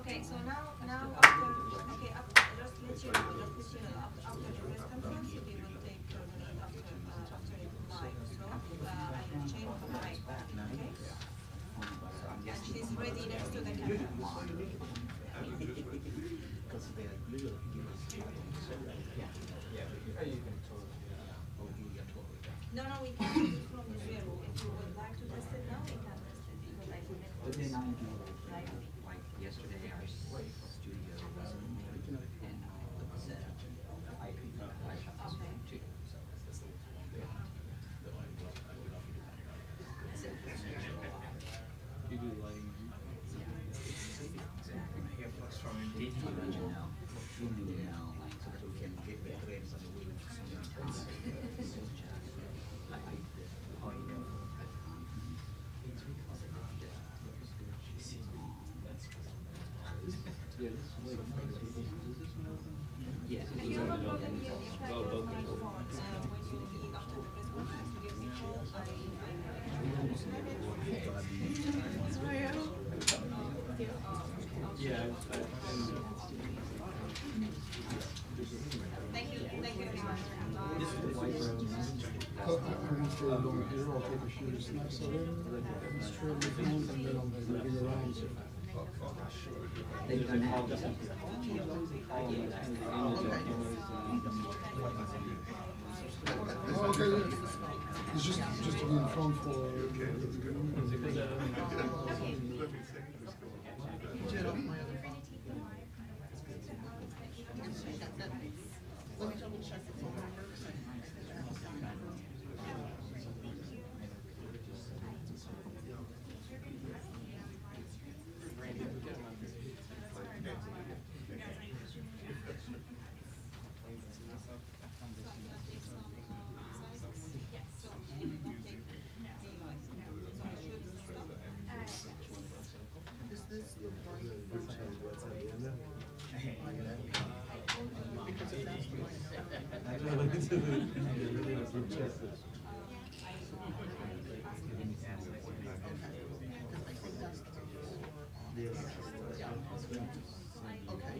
Okay, so now after, okay, just let you know, after the press conference, we will take a minute after it live. So I will change the mic back, okay? And she's ready next to the camera. No, no, we can do it from zero. If you would like to test it now, we can test it because I connect. But then I do like yesterday, our studio was and set up. I shot this one too. So that's the one. You do lighting. Exactly. Did you mention now? You do now, like so that we can get the grades on the way. Yeah. If you have a problem, you can use my phone when you need after the press conference to give me a call. Yeah. Thank you everyone. This is the white room. I'm still going here. I'll take a few snaps of it. I'm straight with hands and then I'll bring it around. They've done all this. Okay. It's just to be informed for. Let me double check the phone number. Is this the one what's at the end? Because if that's the okay.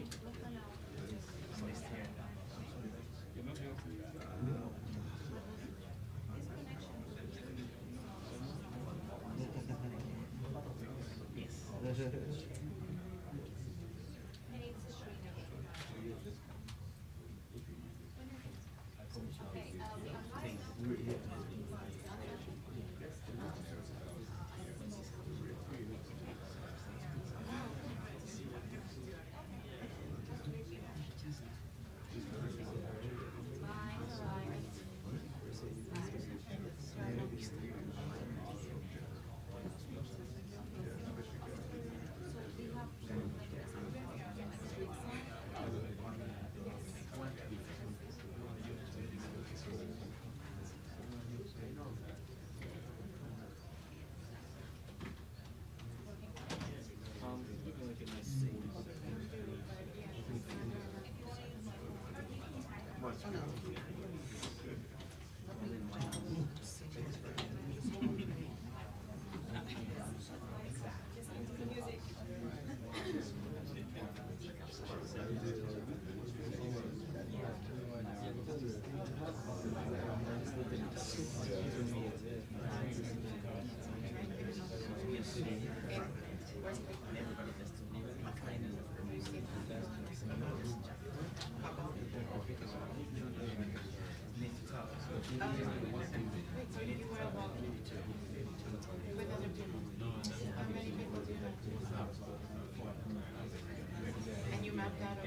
And you mapped out a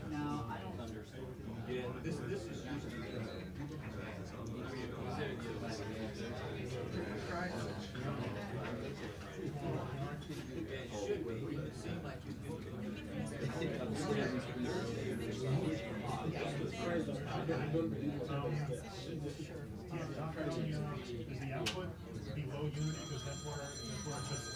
No, I don't understand. Yeah, this is usually Is the output below Unity? Because that's where it just.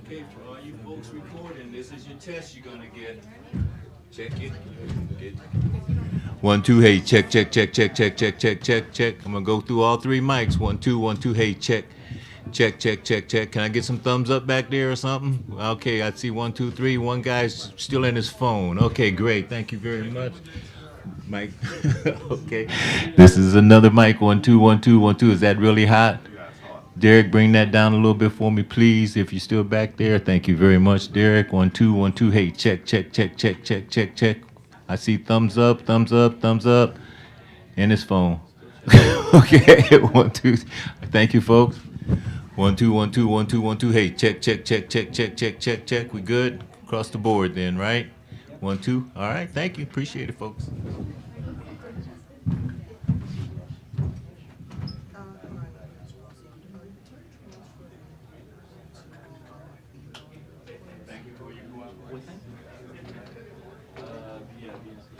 Okay, for all you folks recording, this is your test you're gonna get. Check it. Get 1, 2, hey, check, check, check, check, check, check, check, check, check. I'm gonna go through all 3 mics. 1, 2, hey, check. Check, check, check, check. Can I get some thumbs up back there or something? Okay, I see 1, 2, 3. One guy's still in his phone. Okay, great. Thank you very much. Mike. Okay. This is another mic. 1, 2, 1, 2, 1, 2. Is that really hot? Derek, bring that down a little bit for me, please, if you're still back there. Thank you very much, Derek. 1, 2, 1, 2. Hey, check, check, check, check, check, check, check. I see thumbs up, thumbs up, thumbs up. In his phone. Okay, 1, 2. Thank you, folks. 1, 2, 1, 2, 1, 2, 1, 2. Hey, check, check, check, check, check, check, check, check. We good? Across the board then, right? 1, 2. All right, thank you. Appreciate it, folks. Thank you for your cooperation.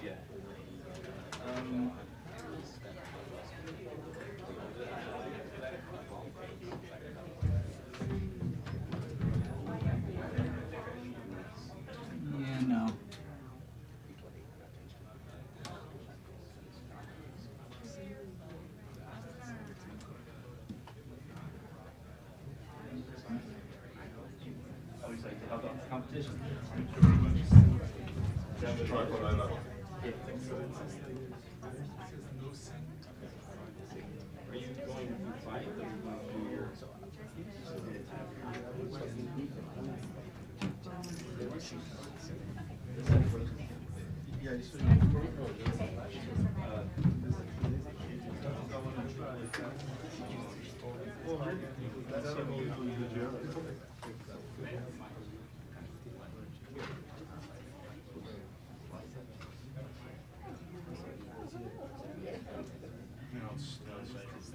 Yeah. Yeah, no. Competition. Are you going to fight or are you going to do your...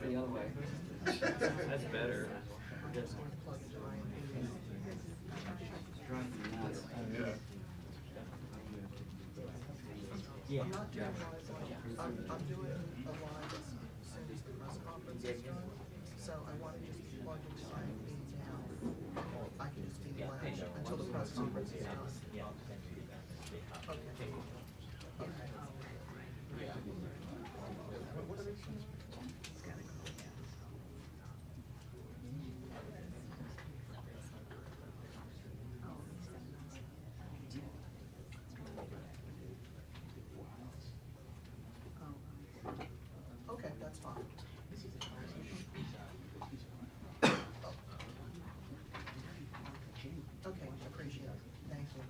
The other way. That's better. Yeah. I'm not doing I'm doing a live as soon as the press conference is done, so I want to just plug into my meeting now. I can just be live until the press conference is done. Okay. Okay, that's fine. Okay, appreciate it. Thank you.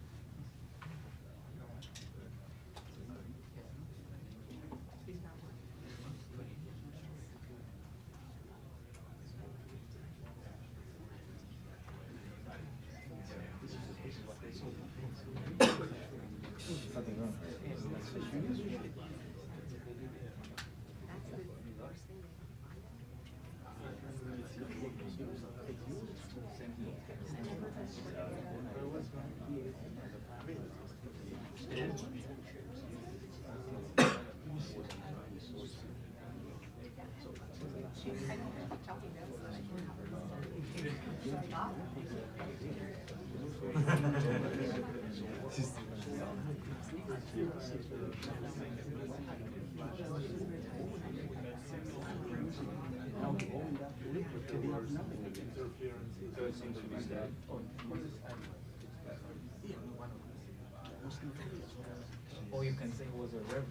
Or you can say it was a rebel.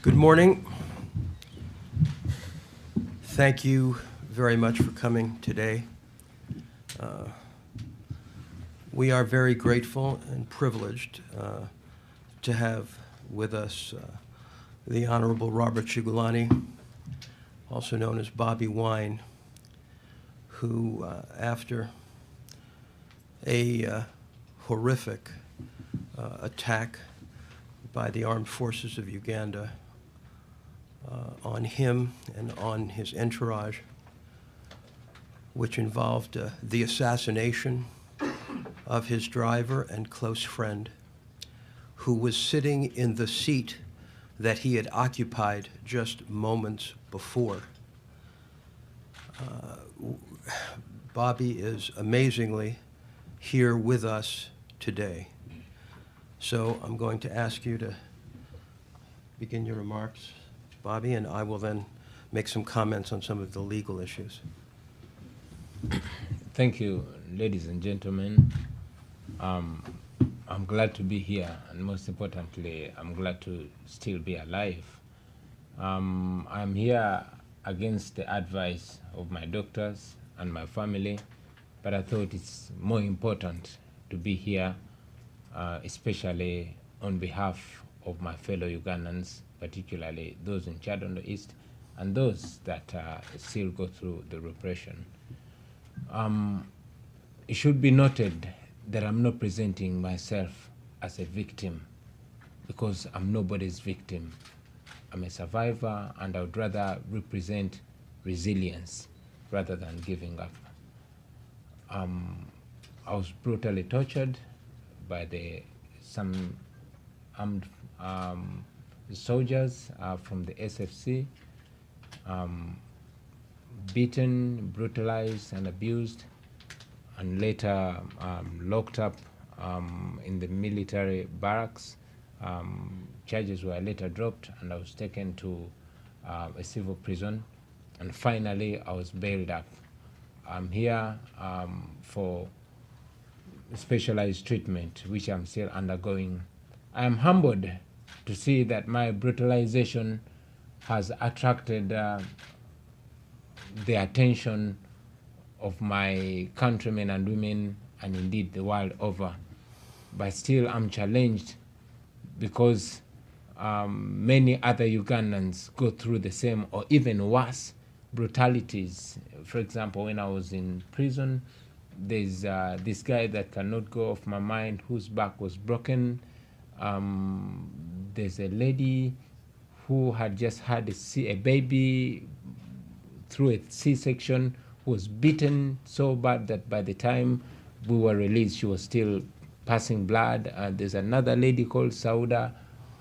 Good morning. Thank you very much for coming today. We are very grateful and privileged to have with us the Honorable Robert Ciuglani, also known as Bobi Wine, who, after a horrific attack by the armed forces of Uganda on him and on his entourage, which involved the assassination of his driver and close friend, who was sitting in the seat that he had occupied just moments before. Bobi is amazingly here with us today. So I'm going to ask you to begin your remarks, Bobi, and I will then make some comments on some of the legal issues. Thank you, ladies and gentlemen. I'm glad to be here, and most importantly, I'm glad to still be alive. I'm here against the advice of my doctors and my family, but I thought it's more important to be here, especially on behalf of my fellow Ugandans, particularly those in Chad on the east and those that still go through the repression. It should be noted that I'm not presenting myself as a victim, because I'm nobody's victim. I'm a survivor, and I would rather represent resilience rather than giving up. I was brutally tortured by some armed soldiers from the SFC, beaten, brutalized, and abused, and later locked up in the military barracks. Charges were later dropped, and I was taken to a civil prison, and finally I was bailed up. I'm here for specialized treatment, which I'm still undergoing. I am humbled to see that my brutalization has attracted the attention of my countrymen and women, and indeed the world over. But still I'm challenged, because many other Ugandans go through the same or even worse brutalities. For example, when I was in prison, there's this guy that cannot go off my mind, whose back was broken. There's a lady who had just had a baby through a C-section, who was beaten so bad that by the time we were released, she was still passing blood. There's another lady called Sauda,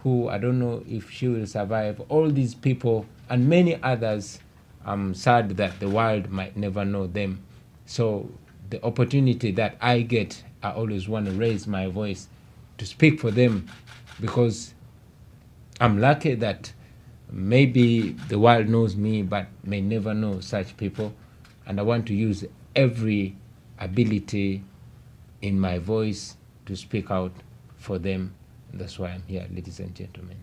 who I don't know if she will survive. All these people and many others, I'm sad that the world might never know them. So the opportunity that I get, I always want to raise my voice to speak for them, because I'm lucky that maybe the world knows me but may never know such people, and I want to use every ability in my voice to speak out for them. That's why I'm here, ladies and gentlemen.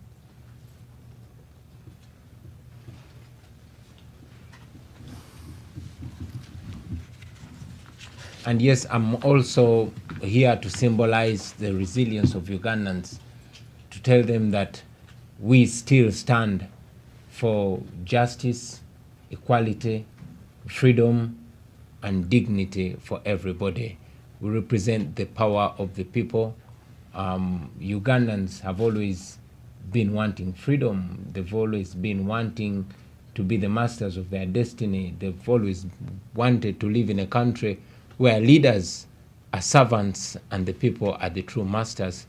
And yes, I'm also here to symbolize the resilience of Ugandans, to tell them that we still stand for justice, equality, freedom, and dignity for everybody. We represent the power of the people. Ugandans have always been wanting freedom. They've always been wanting to be the masters of their destiny. They've always wanted to live in a country where leaders are servants and the people are the true masters.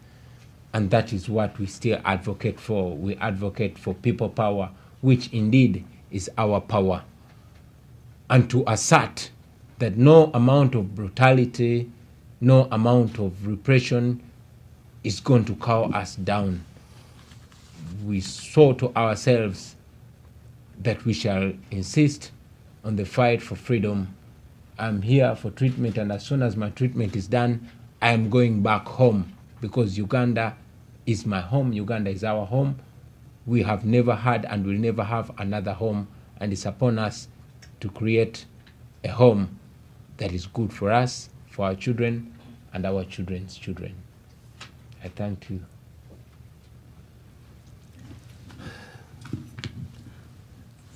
And that is what we still advocate for. We advocate for people power, which indeed is our power. And to assert that no amount of brutality, no amount of repression is going to cow us down. We swore to ourselves that we shall insist on the fight for freedom. I'm here for treatment, and as soon as my treatment is done, I am going back home, because Uganda is my home. Uganda is our home. we have never had and will never have another home, and it's upon us to create a home that is good for us, for our children, and our children's children. I thank you.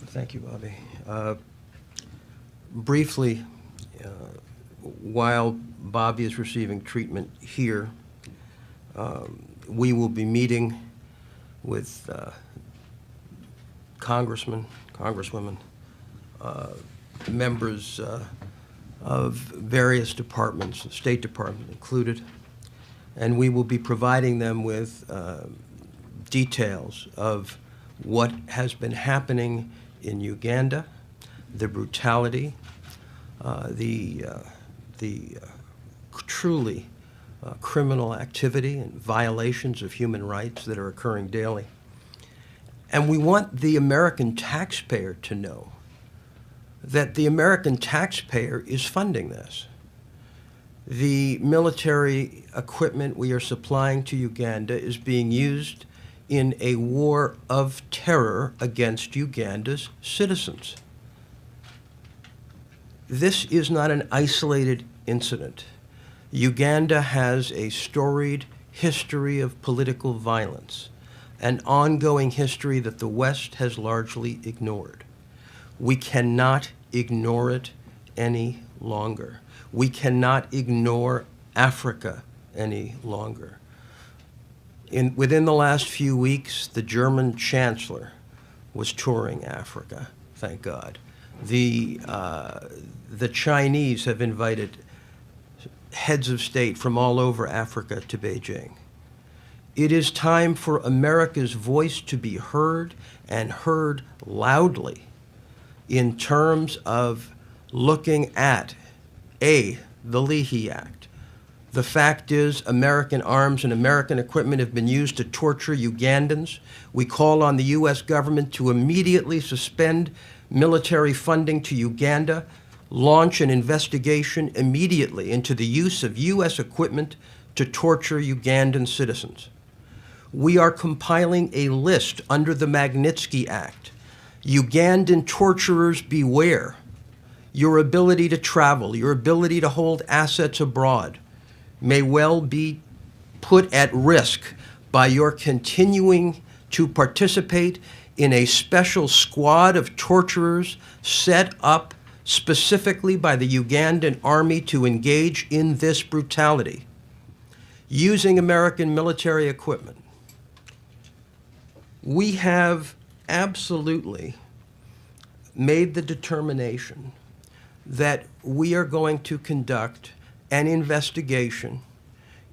Thank you, Bobby. Briefly, while Bobby is receiving treatment here, we will be meeting with congressmen, congresswomen, members of various departments, the State Department included, and we will be providing them with details of what has been happening in Uganda, the brutality, the truly criminal activity and violations of human rights that are occurring daily. And we want the American taxpayer to know that the American taxpayer is funding this. The military equipment we are supplying to Uganda is being used in a war of terror against Uganda's citizens. This is not an isolated incident. Uganda has a storied history of political violence, an ongoing history that the West has largely ignored. We cannot ignore it any longer. We cannot ignore Africa any longer. Within the last few weeks, the German chancellor was touring Africa, thank God. The Chinese have invited heads of state from all over Africa to Beijing. It is time for America's voice to be heard, and heard loudly, in terms of looking at, A, the Leahy Act. The fact is, American arms and American equipment have been used to torture Ugandans. We call on the U.S. government to immediately suspend military funding to Uganda, launch an investigation immediately into the use of U.S. equipment to torture Ugandan citizens. We are compiling a list under the Magnitsky Act. Ugandan torturers, beware. Your ability to travel, your ability to hold assets abroad may well be put at risk by your continuing to participate in a special squad of torturers set up specifically by the Ugandan army to engage in this brutality, using American military equipment. We have absolutely made the determination that we are going to conduct an investigation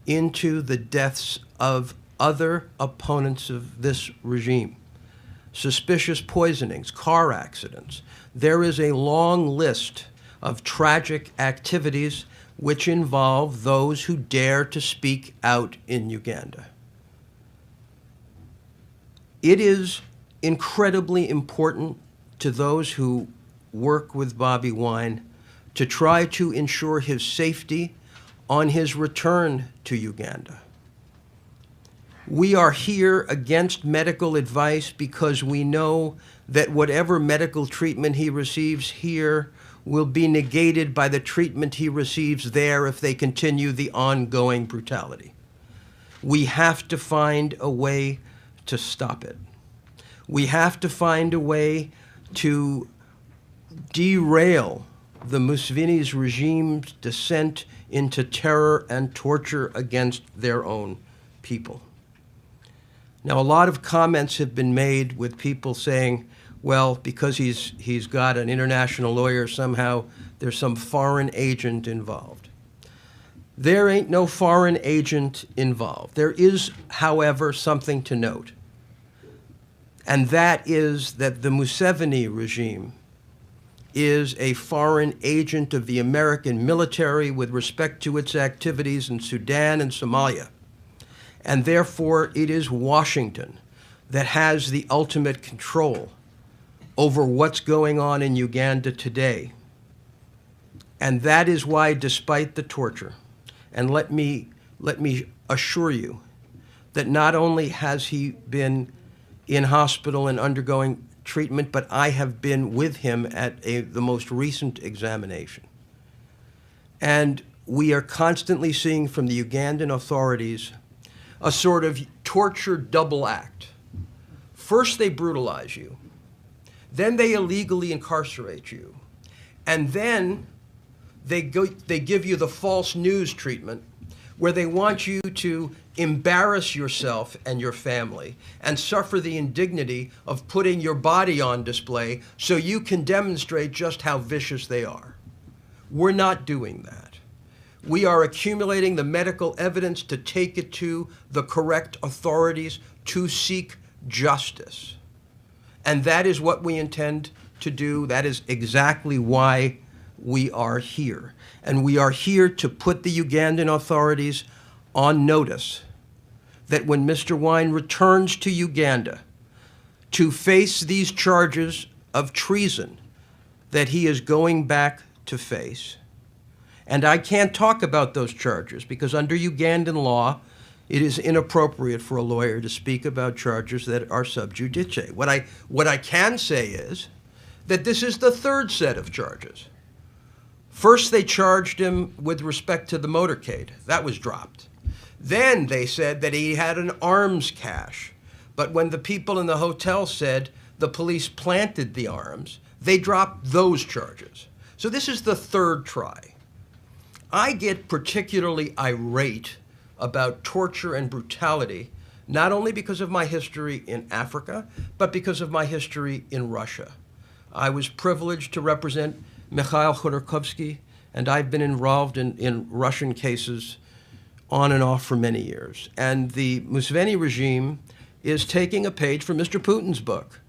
into the deaths of other opponents of this regime. Suspicious poisonings, car accidents. There is a long list of tragic activities which involve those who dare to speak out in Uganda. It is incredibly important to those who work with Bobi Wine to try to ensure his safety on his return to Uganda. We are here against medical advice because we know that whatever medical treatment he receives here will be negated by the treatment he receives there if they continue the ongoing brutality. We have to find a way to stop it. We have to find a way to derail the Museveni's regime's descent into terror and torture against their own people. Now, a lot of comments have been made with people saying, well, because he's got an international lawyer, somehow there's some foreign agent involved. There ain't no foreign agent involved. There is, however, something to note, and that is that the Museveni regime is a foreign agent of the American military with respect to its activities in Sudan and Somalia. And therefore, it is Washington that has the ultimate control over what's going on in Uganda today. And that is why, despite the torture, and let me assure you that not only has he been in hospital and undergoing treatment, but I have been with him at the most recent examination. And we are constantly seeing from the Ugandan authorities a sort of torture double act. First, they brutalize you. Then they illegally incarcerate you. And then they give you the false news treatment, where they want you to embarrass yourself and your family and suffer the indignity of putting your body on display so you can demonstrate just how vicious they are. We're not doing that. We are accumulating the medical evidence to take it to the correct authorities to seek justice. And that is what we intend to do. That is exactly why we are here. And we are here to put the Ugandan authorities on notice that when Mr. Wine returns to Uganda to face these charges of treason that he is going back to face. And I can't talk about those charges because under Ugandan law, it is inappropriate for a lawyer to speak about charges that are sub judice. What I can say is that this is the third set of charges. First, they charged him with respect to the motorcade. That was dropped. Then they said that he had an arms cache. But when the people in the hotel said the police planted the arms, they dropped those charges. So this is the third try. I get particularly irate about torture and brutality, not only because of my history in Africa, but because of my history in Russia. I was privileged to represent Mikhail Khodorkovsky, and I've been involved in Russian cases on and off for many years. And the Museveni regime is taking a page from Mr. Putin's book.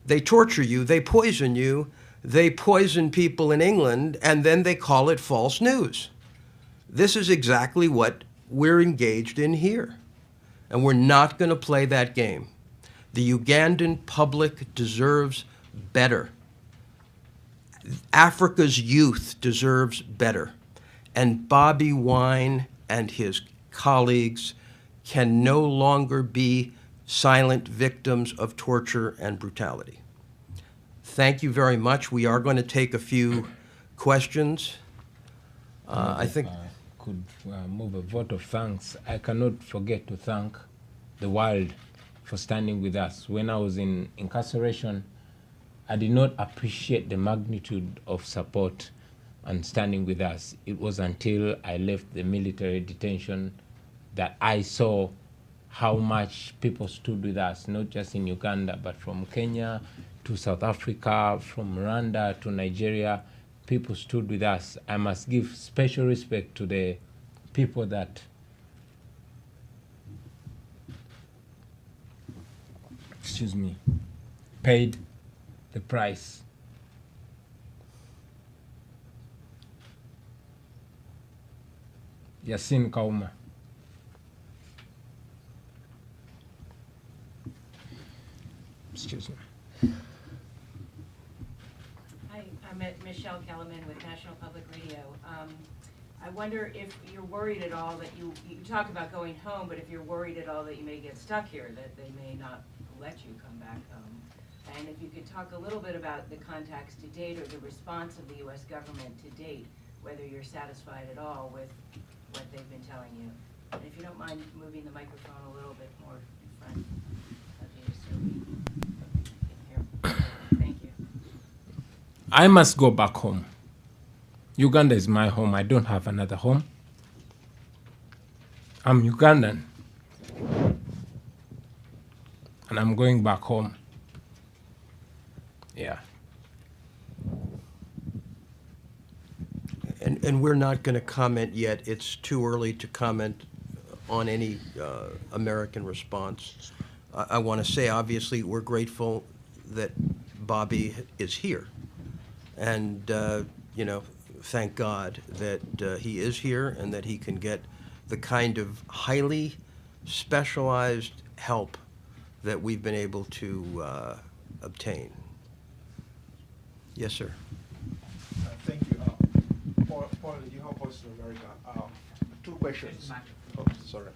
They torture you, they poison you, they poison people in England, and then they call it false news. This is exactly what we're engaged in here. And we're not going to play that game. The Ugandan public deserves better. Africa's youth deserves better. And Bobi Wine and his colleagues can no longer be silent victims of torture and brutality. Thank you very much. We are going to take a few questions. I think could move a vote of thanks. I cannot forget to thank the world for standing with us. When I was in incarceration, I did not appreciate the magnitude of support and standing with us. It was until I left the military detention that I saw how much people stood with us, not just in Uganda, but from Kenya to South Africa, from Rwanda to Nigeria. People stood with us. I must give special respect to the people that paid the price. Yasin Kauma. Excuse me. Hi, I'm Michelle Kellerman with National Public Radio. I wonder if you're worried at all that you talk about going home, but if you're worried at all that you may get stuck here, that they may not let you come back home. And if you could talk a little bit about the contacts to date or the response of the U.S. government to date, whether you're satisfied at all with what they've been telling you. And if you don't mind moving the microphone a little bit more in front of you so we can hear. Thank you. I must go back home. Uganda is my home. I don't have another home. I'm Ugandan. And I'm going back home. Yeah. And we're not going to comment yet. It's too early to comment on any American response. I want to say, obviously, we're grateful that Bobi is here. And, you know, thank God that he is here and that he can get the kind of highly specialized help that we've been able to obtain. Yes, sir. Thank you. Paul, you help us in America. Two questions. Oh, sorry.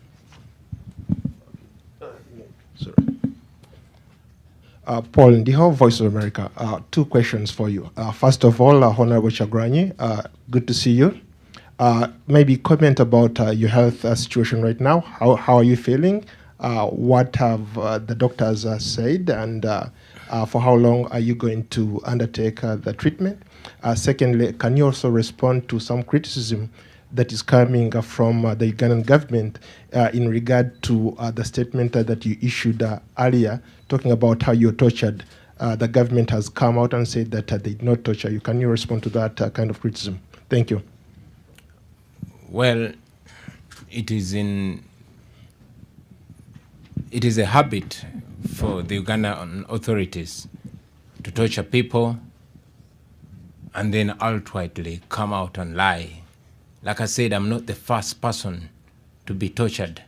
Okay. Sorry. Paul, in the whole Voice of America, two questions for you. First of all, Honorable Chagranyi, good to see you. Maybe comment about your health situation right now. How are you feeling? What have the doctors said, and for how long are you going to undertake the treatment? Secondly, can you also respond to some criticism that is coming from the Ugandan government in regard to the statement that you issued earlier, talking about how you're tortured? The government has come out and said that they did not torture you. Can you respond to that kind of criticism? Thank you. Well, it is a habit for the Ugandan authorities to torture people and then outrightly come out and lie. Like I said, I'm not the first person to be tortured.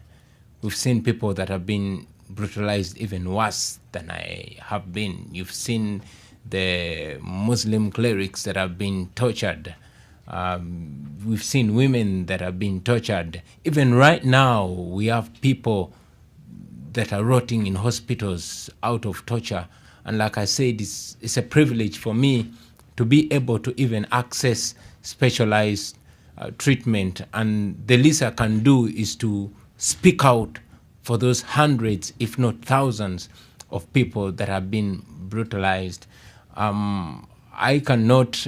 We've seen people that have been brutalized even worse than I have been. You've seen the Muslim clerics that have been tortured. We've seen women that have been tortured. Even right now, we have people that are rotting in hospitals out of torture. And like I said, it's a privilege for me to be able to even access specialized treatment. And the least I can do is to speak out for those hundreds, if not thousands, of people that have been brutalized. I cannot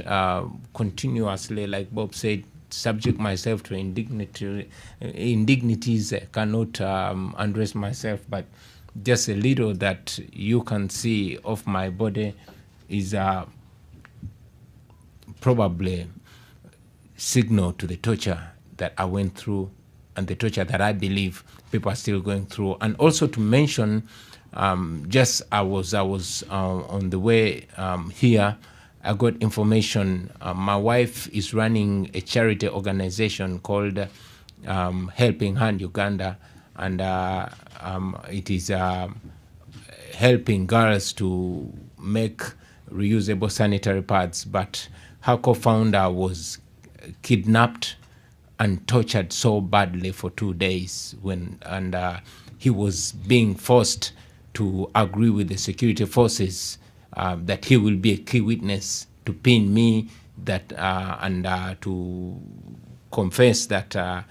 continuously, like Bob said, subject myself to indignities. I cannot undress myself, but just a little that you can see of my body is probably signal to the torture that I went through and the torture that I believe people are still going through. And also to mention, just I was on the way here, I got information. My wife is running a charity organization called Helping Hand Uganda, and it is helping girls to make reusable sanitary pads. But her co-founder was kidnapped and tortured so badly for 2 days, and he was being forced to agree with the security forces that he will be a key witness to pin me, that and to confess that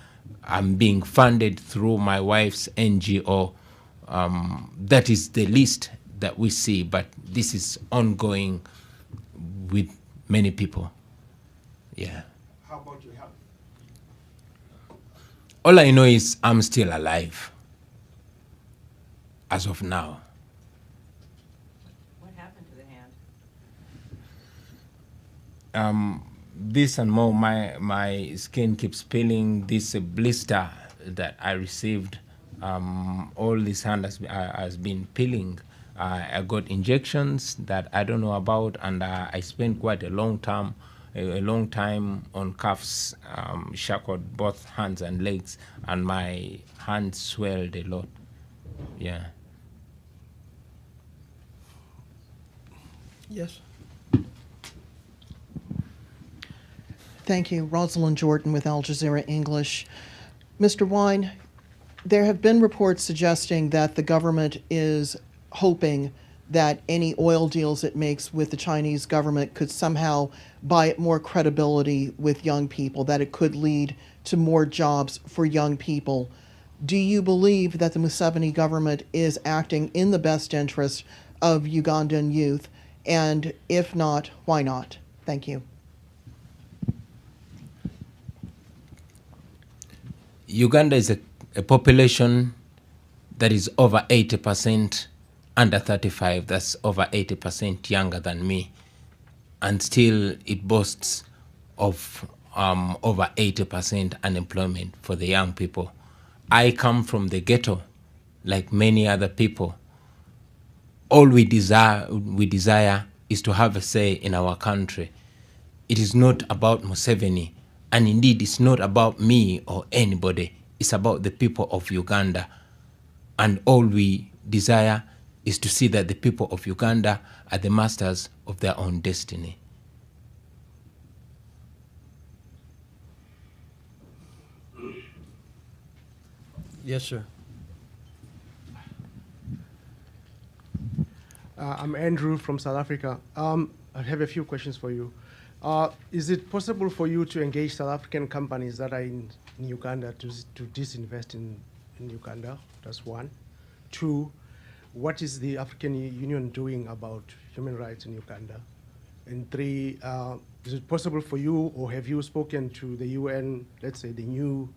I'm being funded through my wife's NGO. That is the least that we see, but this is ongoing with many people. Yeah. How about your health? All I know is I'm still alive as of now. What happened to the hand? This and more, my skin keeps peeling. This blister that I received, all this hand has been peeling. I got injections that I don't know about, and I spent quite a long time on cuffs, shackled both hands and legs, and my hands swelled a lot. Yeah. Yes. Thank you. Rosalind Jordan with Al Jazeera English. Mr. Wine, there have been reports suggesting that the government is hoping that any oil deals it makes with the Chinese government could somehow buy it more credibility with young people, that it could lead to more jobs for young people. Do you believe that the Museveni government is acting in the best interest of Ugandan youth? And if not, why not? Thank you. Uganda is a population that is over 80% under 35. That's over 80% younger than me. And still it boasts of over 80% unemployment for the young people. I come from the ghetto, like many other people. All we desire is to have a say in our country. It is not about Museveni, and indeed it's not about me or anybody. It's about the people of Uganda. And all we desire is to see that the people of Uganda are the masters of their own destiny. Yes, sir. I'm Andrew from South Africa. I have a few questions for you. Is it possible for you to engage South African companies that are in Uganda to disinvest in Uganda? That's one. Two, what is the African Union doing about human rights in Uganda? And three, is it possible for you, or have you spoken to the UN, let's say the new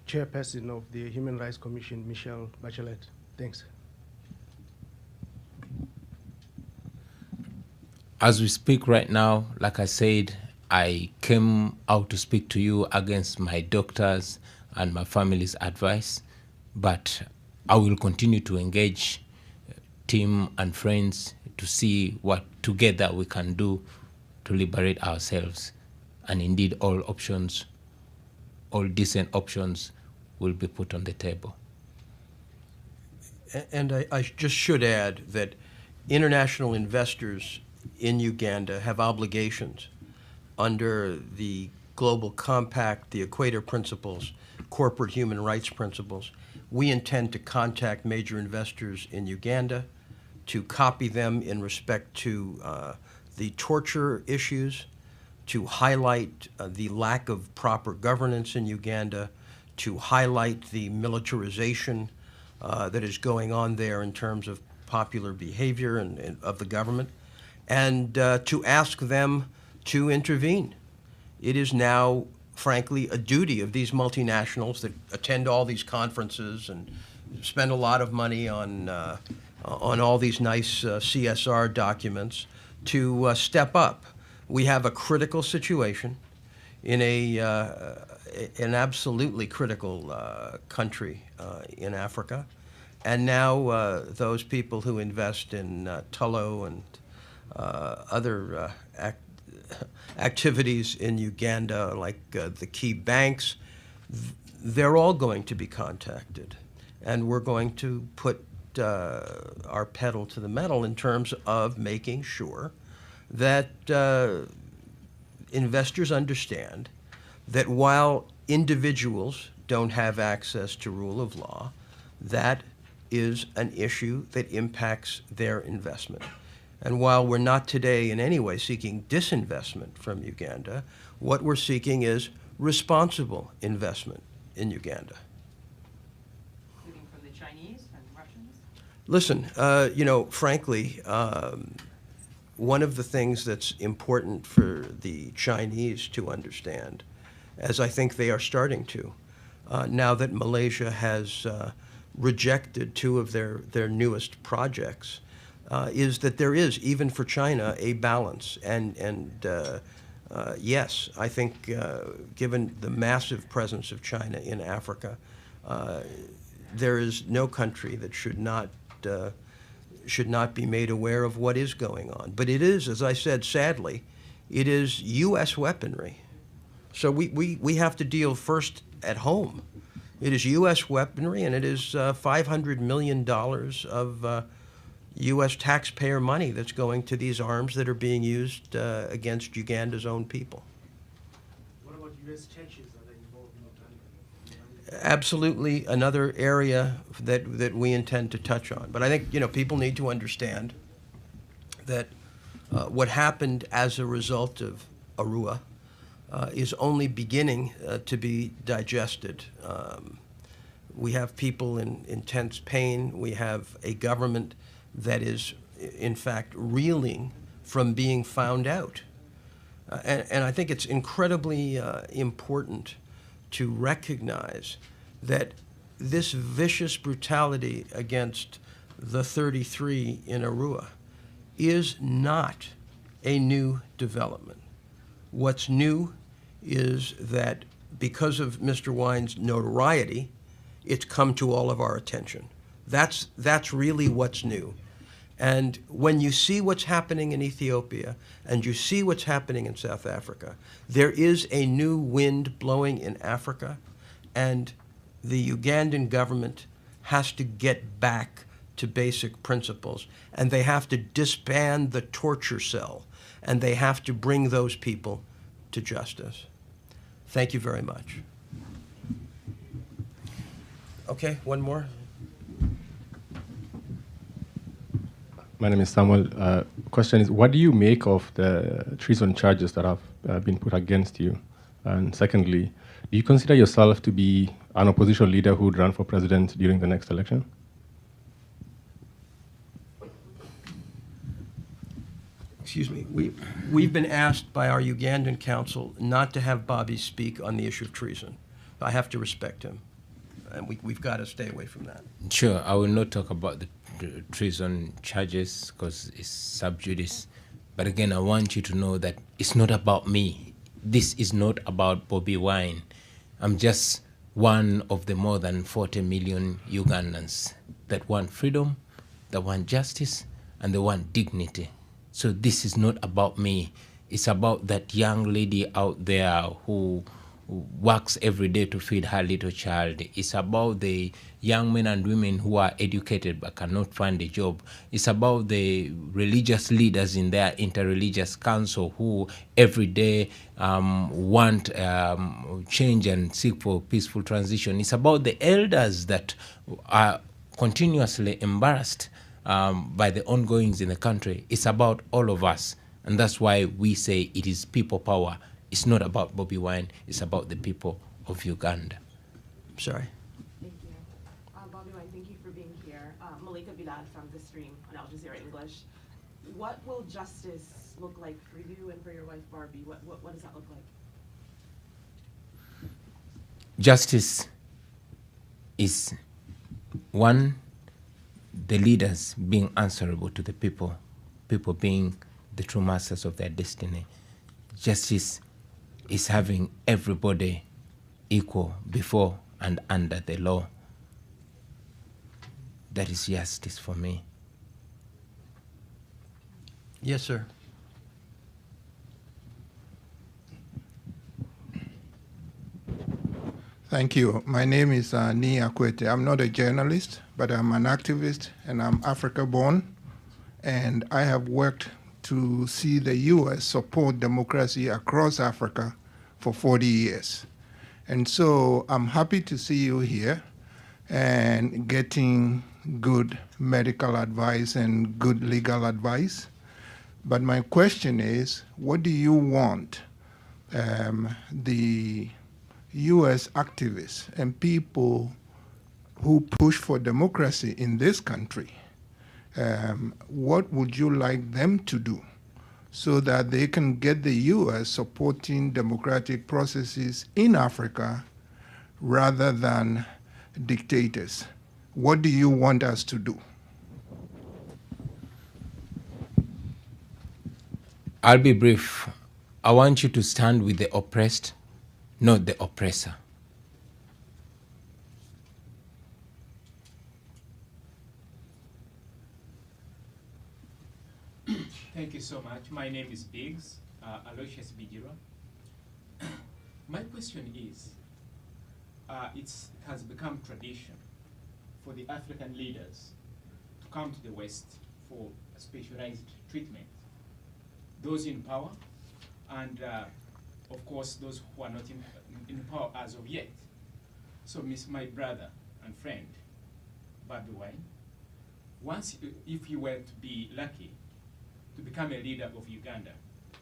chairperson of the Human Rights Commission, Michelle Bachelet? Thanks. As we speak right now, like I said, I came out to speak to you against my doctors and my family's advice, but I will continue to engage team and friends to see what together we can do to liberate ourselves. And indeed, all options, all decent options will be put on the table. And I just should add that international investors in Uganda have obligations under the Global Compact, the Equator Principles, corporate human rights principles. We intend to contact major investors in Uganda to copy them in respect to the torture issues, to highlight the lack of proper governance in Uganda, to highlight the militarization that is going on there in terms of popular behavior and of the government, and to ask them to intervene. It is now, frankly, a duty of these multinationals that attend all these conferences and spend a lot of money on all these nice CSR documents to step up. We have a critical situation in an absolutely critical country in Africa, and now those people who invest in Tullow and other activities in Uganda, like the key banks, they're all going to be contacted. And we're going to put our pedal to the metal in terms of making sure that investors understand that while individuals don't have access to rule of law, that is an issue that impacts their investment. And while we're not today in any way seeking disinvestment from Uganda, what we're seeking is responsible investment in Uganda. Including from the Chinese and Russians? Listen, frankly, one of the things that's important for the Chinese to understand, as I think they are starting to, now that Malaysia has rejected two of their newest projects, is that there is, even for China, a balance. And yes, I think given the massive presence of China in Africa, there is no country that should not be made aware of what is going on. But it is, as I said, sadly, it is U.S. weaponry. So we have to deal first at home. It is U.S. weaponry, and it is $500 million of U.S. taxpayer money that's going to these arms that are being used against Uganda's own people. What about U.S. churches? Are they involved in Uganda? Absolutely another area that we intend to touch on. But I think, people need to understand that what happened as a result of Arua is only beginning to be digested. We have people in intense pain. We have a government that is, in fact, reeling from being found out. And I think it's incredibly important to recognize that this vicious brutality against the 33 in Arua is not a new development. What's new is that because of Mr. Wine's notoriety, it's come to all of our attention. That's really what's new. And when you see what's happening in Ethiopia and you see what's happening in South Africa, there is a new wind blowing in Africa, and the Ugandan government has to get back to basic principles, and they have to disband the torture cell, and they have to bring those people to justice. Thank you very much. Okay, one more. My name is Samuel. Question is, what do you make of the treason charges that have been put against you? And secondly, do you consider yourself to be an opposition leader who would run for president during the next election? Excuse me. We've been asked by our Ugandan counsel not to have Bobi speak on the issue of treason. I have to respect him, and we've got to stay away from that. Sure, I will not talk about the treason charges because it's sub judice. But again, I want you to know that it's not about me. This is not about Bobi Wine. I'm just one of the more than 40 million Ugandans that want freedom, that want justice, and they want dignity. So this is not about me. It's about that young lady out there who works every day to feed her little child. It's about the young men and women who are educated but cannot find a job. It's about the religious leaders in their interreligious council who every day want change and seek for peaceful transition. It's about the elders that are continuously embarrassed by the ongoings in the country. It's about all of us. And that's why we say it is people power. It's not about Bobi Wine, it's about the people of Uganda. Sorry. Thank you. Bobi Wine, thank you for being here. Malika Bilal from The Stream on Al Jazeera English. What will justice look like for you and for your wife, Barbie? What does that look like? Justice is, one, the leaders being answerable to the people, people being the true masters of their destiny. Justice is having everybody equal before and under the law. That is justice for me. Yes, sir. Thank you. My name is Ni Akwete. I'm not a journalist, but I'm an activist, and I'm Africa-born. And I have worked to see the U.S. support democracy across Africa for 40 years. And so I'm happy to see you here and getting good medical advice and good legal advice. But my question is, what do you want the U.S. activists and people who push for democracy in this country, what would you like them to do so that they can get the U.S. supporting democratic processes in Africa rather than dictators? What do you want us to do? I'll be brief. I want you to stand with the oppressed, not the oppressor. Thank you so much. My name is Biggs, Aloysius Bigiro. My question is, it has become tradition for the African leaders to come to the West for specialized treatment. Those in power and, of course, those who are not in power as of yet. So, my brother and friend, Bobi Wine, if you were to be lucky to become a leader of Uganda,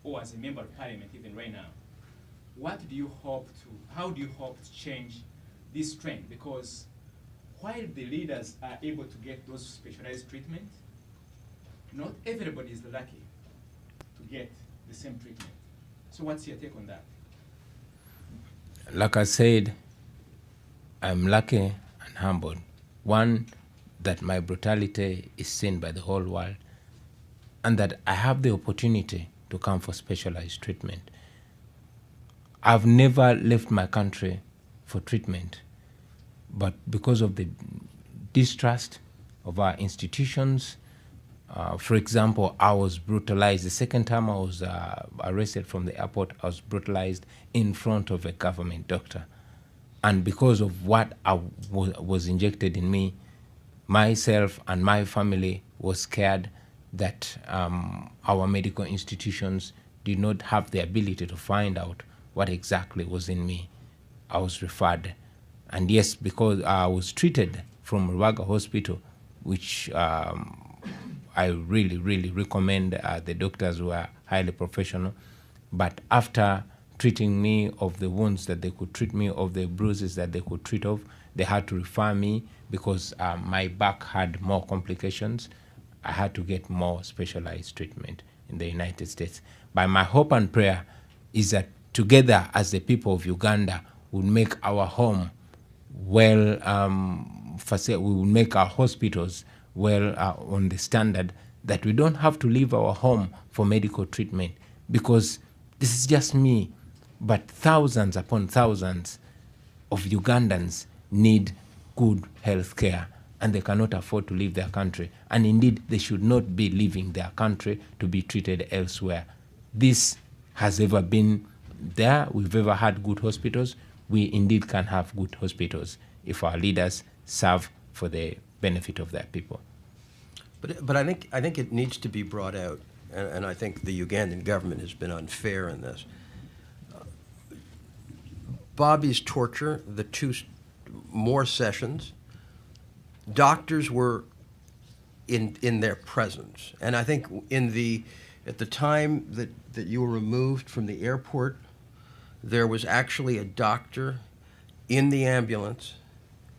or as a member of parliament even right now, how do you hope to change this trend? Because while the leaders are able to get those specialized treatment, not everybody is lucky to get the same treatment. So what's your take on that? Like I said, I'm lucky and humbled. One, that my brutality is seen by the whole world, and that I have the opportunity to come for specialized treatment. I've never left my country for treatment, but because of the distrust of our institutions, for example, I was brutalized. The second time I was arrested from the airport, I was brutalized in front of a government doctor. And because of what was injected in me, myself and my family was scared that our medical institutions did not have the ability to find out what exactly was in me. I was referred. And yes, because I was treated from Rubaga Hospital, which I really, really recommend the doctors who are highly professional. But after treating me of the wounds that they could treat me, of the bruises that they could treat of, they had to refer me because my back had more complications. I had to get more specialized treatment in the United States. But my hope and prayer is that together as the people of Uganda will make our home well, we will make our hospitals well on the standard that we don't have to leave our home for medical treatment, because this is just me, but thousands upon thousands of Ugandans need good health care, and they cannot afford to leave their country. And indeed, they should not be leaving their country to be treated elsewhere. This has ever been there. We've ever had good hospitals. We indeed can have good hospitals if our leaders serve for the benefit of their people. But I think it needs to be brought out, and I think the Ugandan government has been unfair in this. Bobi's torture, the two more sessions, doctors were in their presence, and I think at the time that you were removed from the airport, there was actually a doctor in the ambulance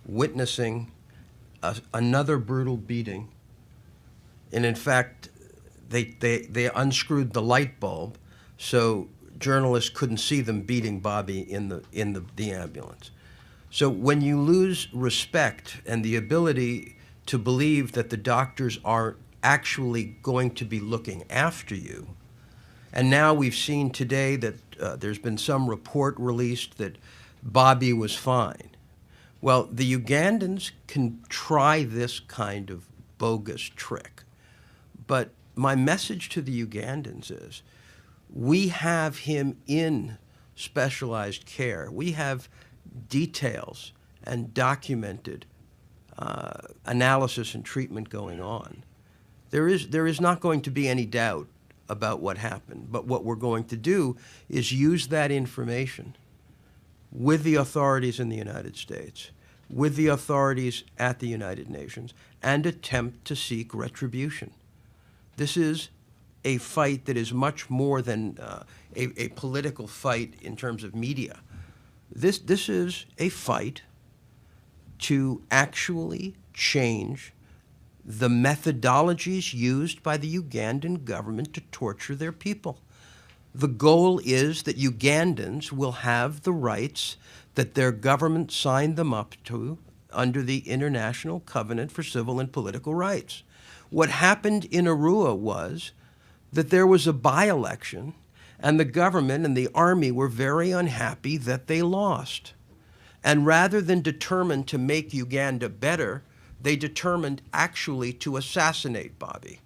witnessing another brutal beating. And in fact, they unscrewed the light bulb so journalists couldn't see them beating Bobi in the ambulance. So when you lose respect and the ability to believe that the doctors are actually going to be looking after you, and now we've seen today that there's been some report released that Bobi was fine. Well, the Ugandans can try this kind of bogus trick. But my message to the Ugandans is, we have him in specialized care. We have details and documented analysis and treatment going on. There is not going to be any doubt about what happened. But what we're going to do is use that information with the authorities in the United States, with the authorities at the United Nations, and attempt to seek retribution. This is a fight that is much more than a political fight in terms of media. This is a fight to actually change the methodologies used by the Ugandan government to torture their people. The goal is that Ugandans will have the rights that their government signed them up to under the International Covenant for Civil and Political Rights. What happened in Arua was that there was a by-election, and the government and the army were very unhappy that they lost. And rather than determine to make Uganda better, they determined actually to assassinate Bobi.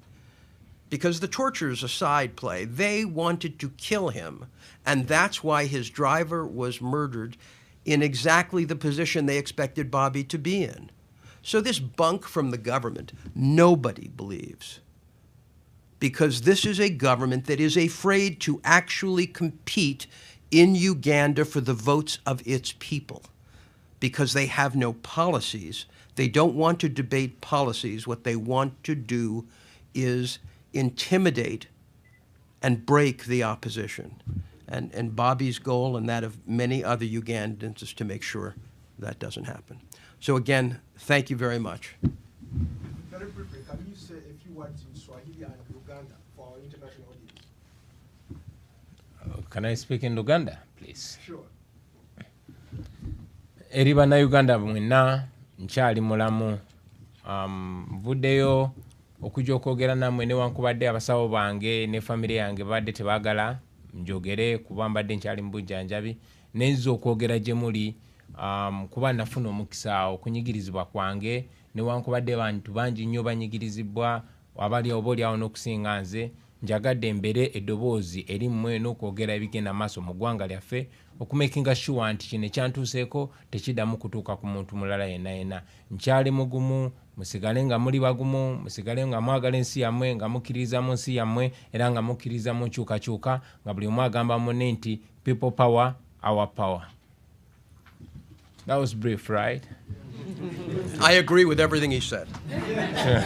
Because the torture is a side play. They wanted to kill him, and that's why his driver was murdered in exactly the position they expected Bobi to be in. So this bunk from the government, nobody believes. Because this is a government that is afraid to actually compete in Uganda for the votes of its people. Because they have no policies. They don't want to debate policies. What they want to do is intimidate and break the opposition. And Bobi's goal and that of many other Ugandans is to make sure that doesn't happen. So again, thank you very much. Very briefly, can you say a few words in Swahili and Uganda for our international audience? Can I speak in Luganda, please? Sure. Eri bannayuganda mwenna nkyali mulamu, nvuddeyo okujja okwogera nammwe newankubadde abasawo bange ne famire yange badde tebaagala njogere kuba mbadde nkyali mu bujjanjabi, nenza okwogera gye muli kuba nafuna omukisa okunyigirizibwa kwange newankubadde bantu bangi nnyo banyigirizibwa abali oboolyawo n'okusinga nze. Njagadde embeere eddoboozi eri mmwe n'okwogera ebigenda maaso mu ggwanga lyaffe, okumakinga sure nti kino ekyantuuseeko tekiddamu kutuuka ku muntu mulala yenna yenna. Nkyali mugumu, musigale nga muli bagumu, musigale nga mwagala ensi yammwe, nga mukkiririza mu nsi yammwe era nga mukkiririza mu nkyukakyuka, nga buli omu agamba munne nti people power, our power. That was brief, right? I agree with everything he said. Sure.